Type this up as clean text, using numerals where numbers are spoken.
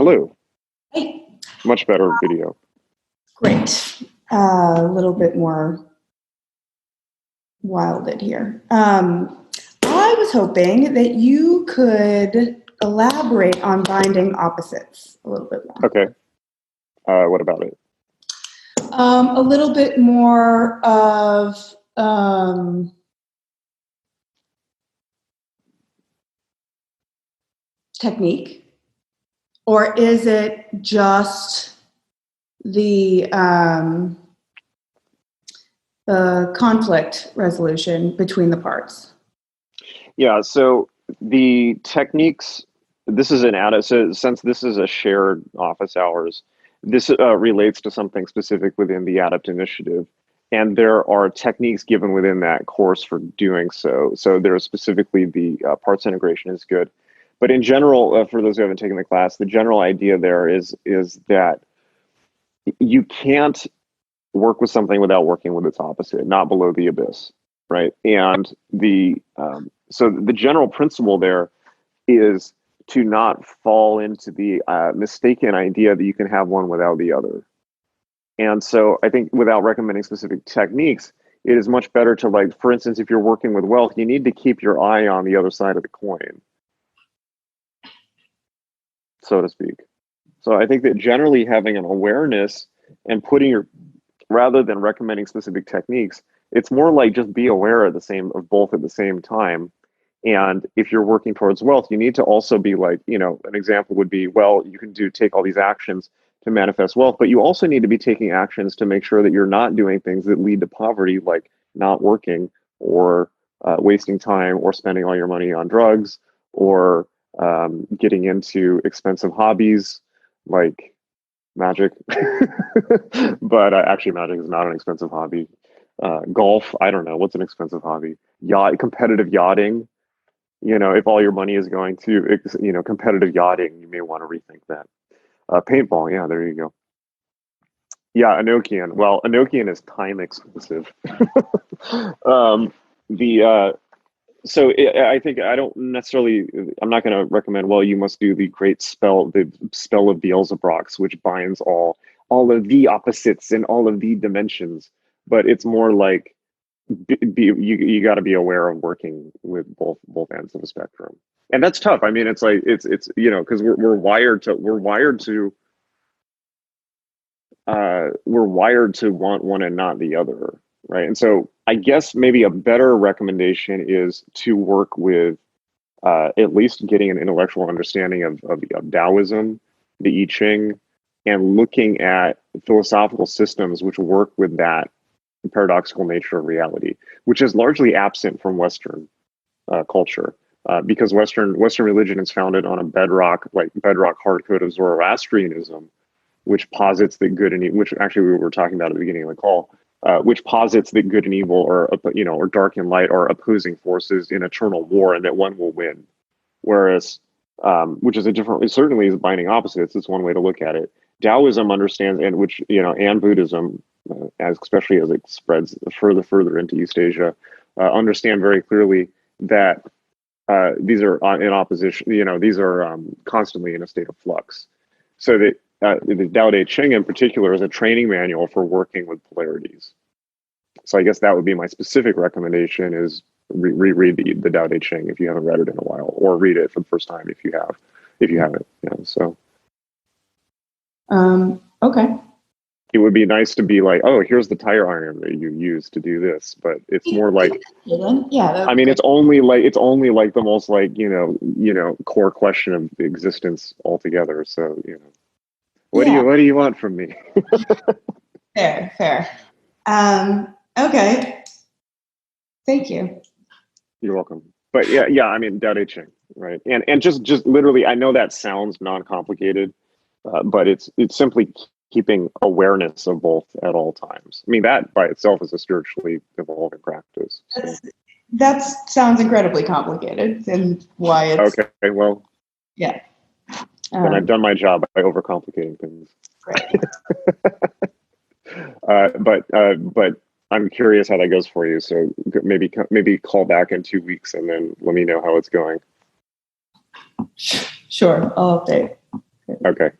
Hello. Hey, Much better video. great. A little bit more wilded here. I was hoping that you could elaborate on binding opposites a little bit more. Okay. What about it? A little bit more of technique, or is it just the conflict resolution between the parts? Yeah, so the techniques, this is an added, so since this is a shared office hours, this relates to something specific within the ADAPT initiative. And there are techniques given within that course for doing so. So there's specifically the parts integration is good. But in general, for those who haven't taken the class, the general idea there is that you can't work with something without working with its opposite, not below the abyss, right? And so the general principle there is to not fall into the mistaken idea that you can have one without the other. And so I think without recommending specific techniques, it is much better to, like, for instance, if you're working with wealth, you need to keep your eye on the other side of the coin, so to speak. So I think that generally having an awareness and putting your, rather than recommending specific techniques, it's more like just be aware of both at the same time. And if you're working towards wealth, you need to also be like, an example would be, well, you can take all these actions to manifest wealth, but you also need to be taking actions to make sure that you're not doing things that lead to poverty, like not working or wasting time or spending all your money on drugs or getting into expensive hobbies like magic. But actually magic is not an expensive hobby. Golf, I don't know, what's an expensive hobby? Competitive yachting. If all your money is going to, competitive yachting, you may want to rethink that. Paintball, yeah, there you go. Yeah, Enochian. Well, Enochian is time expensive. I think I'm not going to recommend, well, you must do the spell of Beelzebrox, which binds all of the opposites and all of the dimensions. But it's more like, you got to be aware of working with both ends of the spectrum, and that's tough. I mean, it's like it's because we're wired to want one and not the other, right? And so I guess maybe a better recommendation is to work with at least getting an intellectual understanding of Taoism, the I Ching, and looking at philosophical systems which work with that paradoxical nature of reality, which is largely absent from Western culture, because Western religion is founded on a bedrock hard code of Zoroastrianism, which posits that good and evil, which actually we were talking about at the beginning of the call, which posits that good and evil or dark and light are opposing forces in eternal war, and that one will win. Whereas, which is certainly is binding opposites. It's one way to look at it. Taoism understands, and Buddhism, especially as it spreads further into East Asia, understand very clearly that these are in opposition. These are constantly in a state of flux. So that the Tao Te Ching in particular is a training manual for working with polarities. So I guess that would be my specific recommendation: is reread the Tao Te Ching if you haven't read it in a while, or read it for the first time if you haven't. So. Okay. It would be nice to be like, oh, here's the tire iron that you use to do this, but it's more like, yeah. I mean, it's only like the most core question of existence altogether. So what do you want from me? Fair. Okay. Thank you. You're welcome. But yeah. I mean, Tao Te Ching, right? And just literally, I know that sounds non-complicated, but it's simply keeping awareness of both at all times. I mean, that by itself is a spiritually evolving practice. So. That sounds incredibly complicated, and why it's okay. Well, yeah. Then I've done my job by overcomplicating things. Great. But I'm curious how that goes for you. So maybe call back in 2 weeks and then let me know how it's going. Sure, I'll update. Okay.